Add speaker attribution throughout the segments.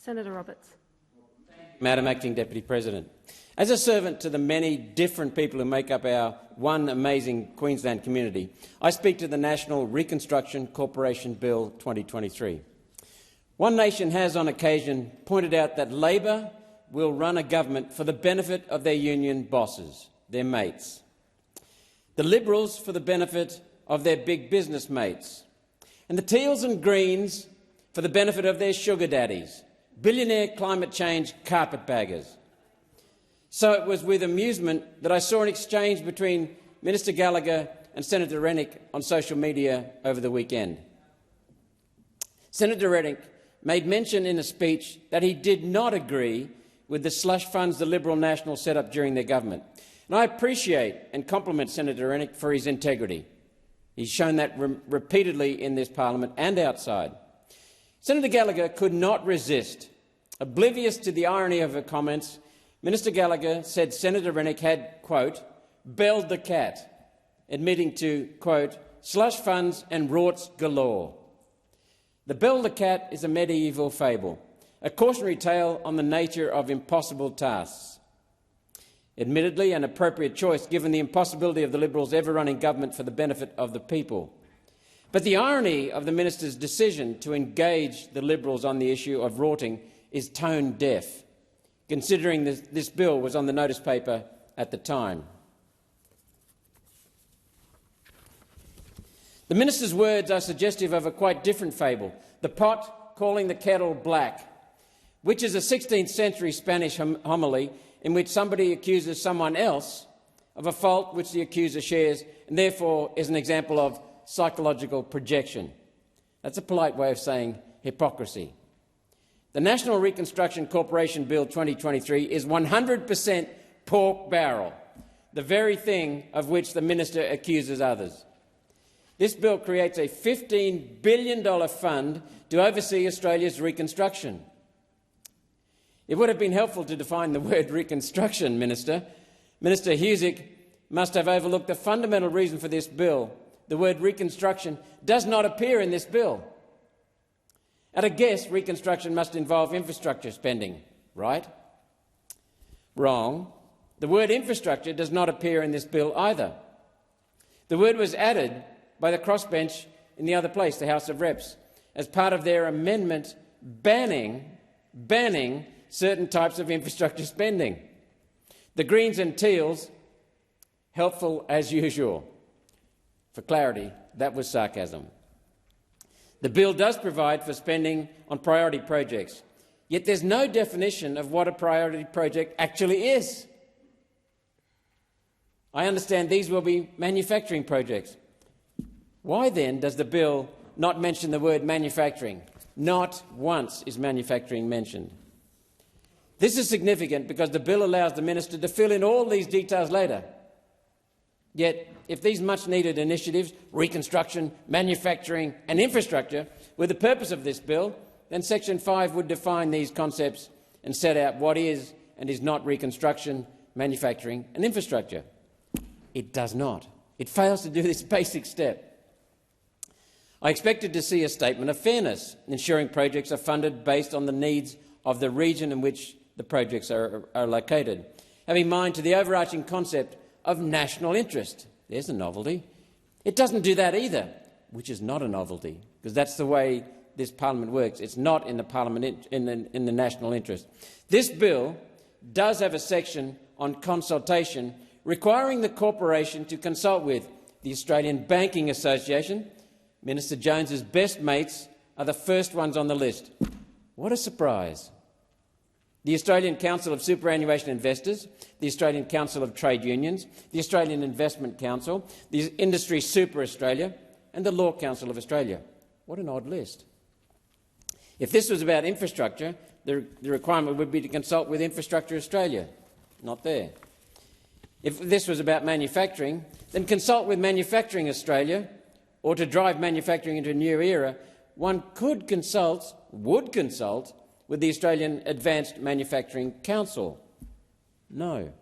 Speaker 1: Senator Roberts.
Speaker 2: Madam Acting Deputy President, as a servant to the many different people who make up our one amazing Queensland community, I speak to the National Reconstruction Corporation Bill 2023. One Nation has on occasion pointed out that Labor will run a government for the benefit of their union bosses, their mates. The Liberals for the benefit of their big business mates. And the Teals and Greens for the benefit of their sugar daddies, billionaire climate change carpetbaggers. So it was with amusement that I saw an exchange between Minister Gallagher and Senator Rennick on social media over the weekend. Senator Rennick made mention in a speech that he did not agree with the slush funds the Liberal Nationals set up during their government. And I appreciate and compliment Senator Rennick for his integrity. He's shown that repeatedly in this parliament and outside. Senator Gallagher could not resist. Oblivious to the irony of her comments, Minister Gallagher said Senator Rennick had, quote, belled the cat, admitting to, quote, slush funds and rorts galore. The bell the cat is a medieval fable, a cautionary tale on the nature of impossible tasks. Admittedly, an appropriate choice given the impossibility of the Liberals ever running government for the benefit of the people. But the irony of the minister's decision to engage the Liberals on the issue of rorting is tone deaf, considering this bill was on the notice paper at the time. The minister's words are suggestive of a quite different fable, the pot calling the kettle black, which is a 16th century Spanish homily in which somebody accuses someone else of a fault which the accuser shares and therefore is an example of psychological projection. That's a polite way of saying hypocrisy. The National Reconstruction Corporation Bill 2023 is 100% pork barrel, the very thing of which the minister accuses others. This bill creates a $15 billion fund to oversee Australia's reconstruction. It would have been helpful to define the word reconstruction, Minister. Minister Husic must have overlooked the fundamental reason for this bill. The word reconstruction does not appear in this bill. At a guess, reconstruction must involve infrastructure spending, right? Wrong. The word infrastructure does not appear in this bill either. The word was added by the crossbench in the other place, the House of Reps, as part of their amendment banning certain types of infrastructure spending. The Greens and Teals, helpful as usual. For clarity, that was sarcasm. The bill does provide for spending on priority projects, yet there's no definition of what a priority project actually is. I understand these will be manufacturing projects. Why then does the bill not mention the word manufacturing? Not once is manufacturing mentioned. This is significant because the bill allows the minister to fill in all these details later. Yet, if these much-needed initiatives, reconstruction, manufacturing and infrastructure, were the purpose of this bill, then Section 5 would define these concepts and set out what is and is not reconstruction, manufacturing and infrastructure. It does not. It fails to do this basic step. I expected to see a statement of fairness, ensuring projects are funded based on the needs of the region in which the projects are located, having in mind to the overarching concept of national interest. There's a novelty. It doesn't do that either, which is not a novelty, because that's the way this parliament works. It's not in the parliament in the national interest. This bill does have a section on consultation requiring the corporation to consult with the Australian Banking Association. Minister Jones's best mates are the first ones on the list. What a surprise. The Australian Council of Superannuation Investors, the Australian Council of Trade Unions, the Australian Investment Council, the Industry Super Australia and the Law Council of Australia. What an odd list. If this was about infrastructure, the requirement would be to consult with Infrastructure Australia. Not there. If this was about manufacturing, then consult with Manufacturing Australia, or to drive manufacturing into a new era, one would consult with the Australian Advanced Manufacturing Council. No.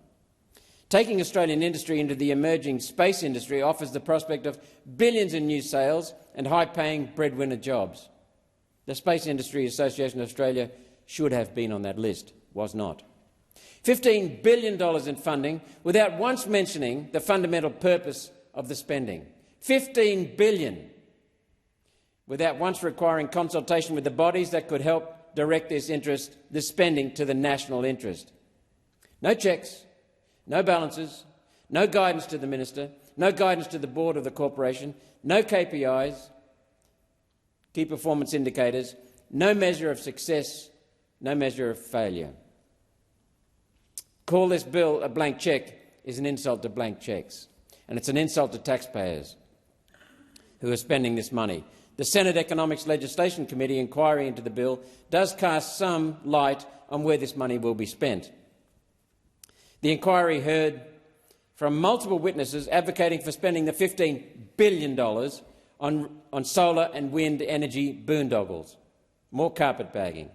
Speaker 2: Taking Australian industry into the emerging space industry offers the prospect of billions in new sales and high-paying breadwinner jobs. The Space Industry Association of Australia should have been on that list, was not. $15 billion in funding without once mentioning the fundamental purpose of the spending. $15 billion without once requiring consultation with the bodies that could help direct this spending to the national interest. No checks, no balances, no guidance to the minister, no guidance to the board of the corporation, no KPIs, key performance indicators, no measure of success, no measure of failure. Call this bill a blank cheque is an insult to blank cheques, and it's an insult to taxpayers who are spending this money. The Senate Economics Legislation Committee inquiry into the bill does cast some light on where this money will be spent. The inquiry heard from multiple witnesses advocating for spending the $15 billion on solar and wind energy boondoggles, more carpetbagging.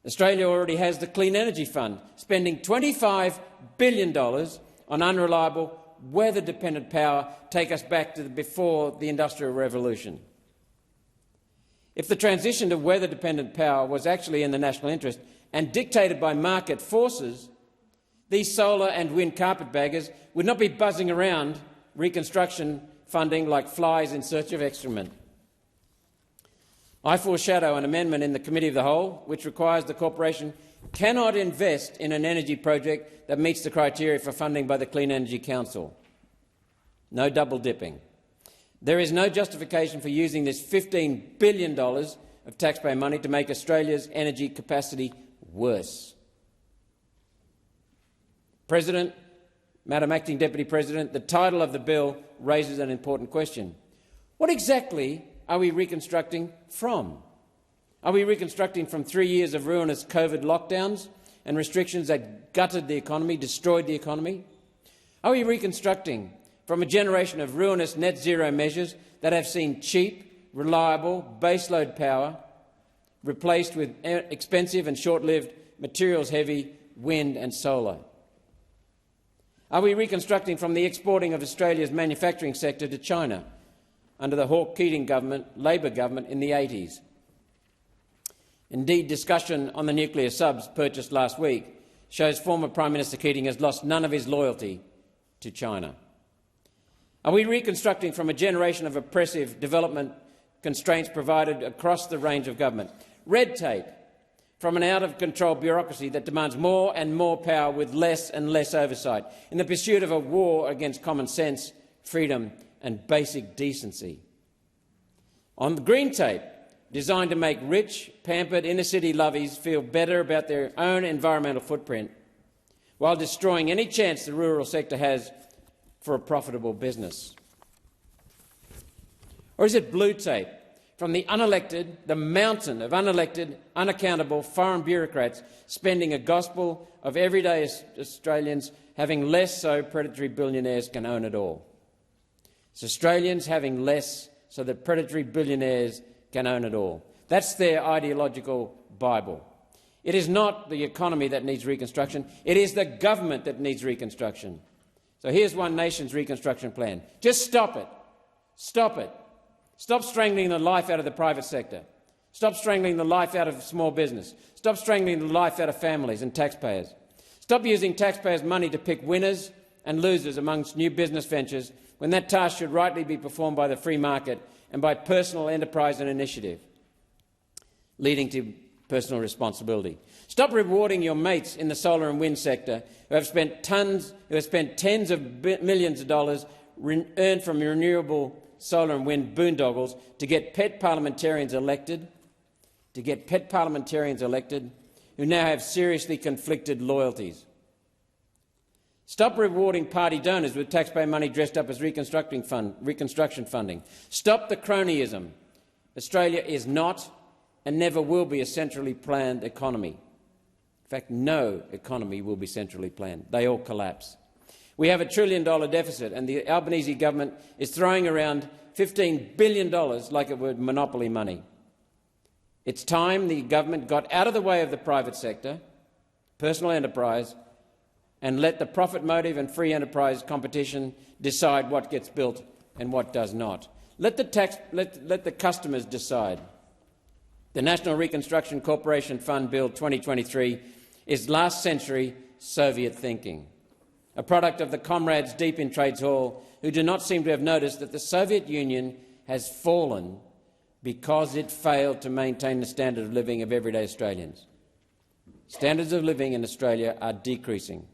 Speaker 2: Australia already has the Clean Energy Fund, spending $25 billion on unreliable, weather-dependent power take us back to before the Industrial Revolution. If the transition to weather-dependent power was actually in the national interest and dictated by market forces, these solar and wind carpetbaggers would not be buzzing around reconstruction funding like flies in search of excrement. I foreshadow an amendment in the Committee of the Whole which requires the corporation cannot invest in an energy project that meets the criteria for funding by the Clean Energy Council. No double dipping. There is no justification for using this $15 billion of taxpayer money to make Australia's energy capacity worse. President, Madam Acting Deputy President, the title of the bill raises an important question. What exactly are we reconstructing from? Are we reconstructing from 3 years of ruinous COVID lockdowns and restrictions that gutted the economy, destroyed the economy? Are we reconstructing from a generation of ruinous net zero measures that have seen cheap, reliable, baseload power replaced with expensive and short-lived, materials-heavy wind and solar? Are we reconstructing from the exporting of Australia's manufacturing sector to China under the Hawke-Keating government, Labor government in the 80s? Indeed, discussion on the nuclear subs purchased last week shows former Prime Minister Keating has lost none of his loyalty to China. Are we reconstructing from a generation of oppressive development constraints provided across the range of government? Red tape from an out-of-control bureaucracy that demands more and more power with less and less oversight in the pursuit of a war against common sense, freedom and basic decency. On the green tape, designed to make rich, pampered inner-city lovies feel better about their own environmental footprint while destroying any chance the rural sector has for a profitable business. Or is it blue tape from the unelected, the mountain of unelected, unaccountable foreign bureaucrats spending a gospel of everyday Australians having less so predatory billionaires can own it all? It's Australians having less so that predatory billionaires can own it all. That's their ideological Bible. It is not the economy that needs reconstruction. It is the government that needs reconstruction. So here's One Nation's reconstruction plan. Just stop it. Stop it. Stop strangling the life out of the private sector. Stop strangling the life out of small business. Stop strangling the life out of families and taxpayers. Stop using taxpayers' money to pick winners and losers amongst new business ventures when that task should rightly be performed by the free market and by personal enterprise and initiative, leading to personal responsibility. Stop rewarding your mates in the solar and wind sector who have spent tens of millions of dollars earned from renewable solar and wind boondoggles to get pet parliamentarians elected, who now have seriously conflicted loyalties. Stop rewarding party donors with taxpayer money dressed up as reconstruction funding. Stop the cronyism. Australia is not and never will be a centrally planned economy. In fact, no economy will be centrally planned. They all collapse. We have $1 trillion deficit, and the Albanese government is throwing around $15 billion like it were monopoly money. It's time the government got out of the way of the private sector, personal enterprise, and let the profit motive and free enterprise competition decide what gets built and what does not. Let the customers decide. The National Reconstruction Fund Bill 2023 is last-century Soviet thinking, a product of the comrades deep in Trades Hall who do not seem to have noticed that the Soviet Union has fallen because it failed to maintain the standard of living of everyday Australians. Standards of living in Australia are decreasing.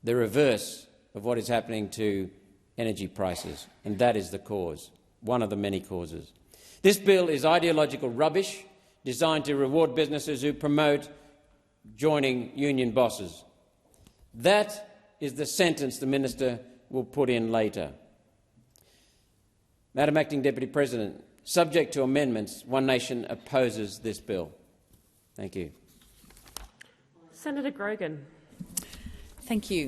Speaker 2: The reverse of what is happening to energy prices, and that is the cause, one of the many causes. This bill is ideological rubbish designed to reward businesses who promote joining union bosses. That is the sentence the minister will put in later. Madam Acting Deputy President, subject to amendments, One Nation opposes this bill. Thank you.
Speaker 1: Senator Grogan.
Speaker 3: Thank you.